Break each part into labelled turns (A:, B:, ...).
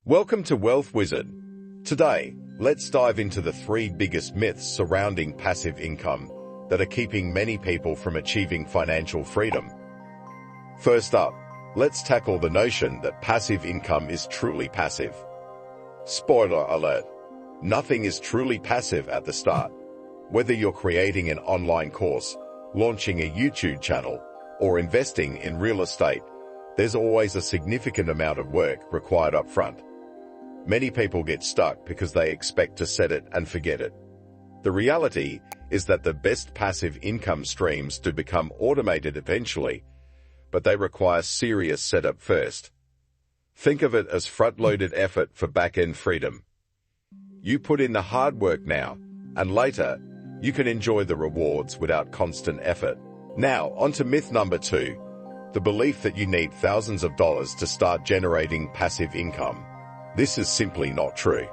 A: Welcome to Wealth Wizard. Today, let's dive into the 3 biggest myths surrounding passive income that are keeping many people from achieving financial freedom. First up, let's tackle the notion that passive income is truly passive. Spoiler alert, nothing is truly passive at the start. Whether you're creating an online course, launching a YouTube channel, or investing in real estate, there's always a significant amount of work required up front. Many people get stuck because they expect to set it and forget it. The reality is that the best passive income streams do become automated eventually, but they require serious setup first. Think of it as front-loaded effort for back-end freedom. You put in the hard work now, and later, you can enjoy the rewards without constant effort. Now, on to myth number 2, the belief that you need thousands of dollars to start generating passive income. This is simply not true.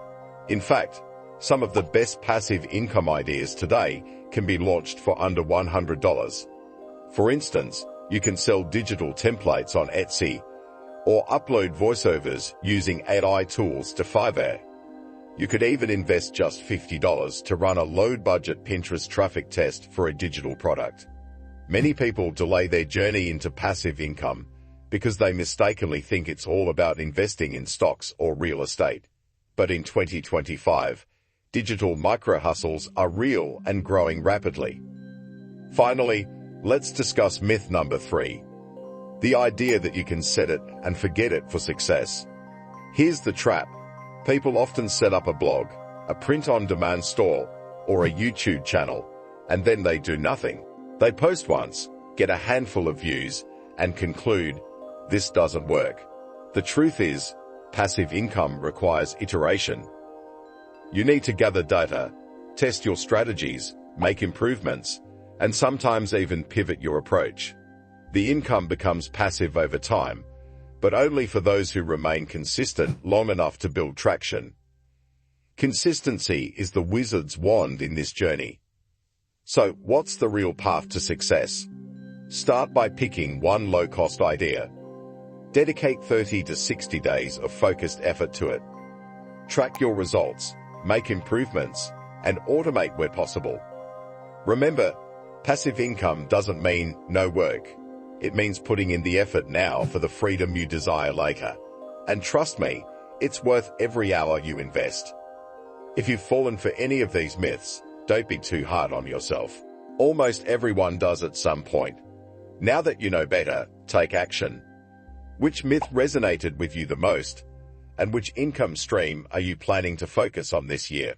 A: In fact, some of the best passive income ideas today can be launched for under $100. For instance, you can sell digital templates on Etsy or upload voiceovers using AI tools to Fiverr. You could even invest just $50 to run a low-budget Pinterest traffic test for a digital product. Many people delay their journey into passive income because they mistakenly think it's all about investing in stocks or real estate. But in 2025, digital micro-hustles are real and growing rapidly. Finally, let's discuss myth number 3, the idea that you can set it and forget it for success. Here's the trap. People often set up a blog, a print-on-demand store, or a YouTube channel, and then they do nothing. They post once, get a handful of views, and conclude, this doesn't work. The truth is, passive income requires iteration. You need to gather data, test your strategies, make improvements, and sometimes even pivot your approach. The income becomes passive over time, but only for those who remain consistent long enough to build traction. Consistency is the wizard's wand in this journey. So, what's the real path to success? Start by picking one low-cost idea. Dedicate 30 to 60 days of focused effort to it. Track your results, make improvements, and automate where possible. Remember, passive income doesn't mean no work. It means putting in the effort now for the freedom you desire later. And trust me, it's worth every hour you invest. If you've fallen for any of these myths, don't be too hard on yourself. Almost everyone does at some point. Now that you know better, take action. Which myth resonated with you the most? And which income stream are you planning to focus on this year?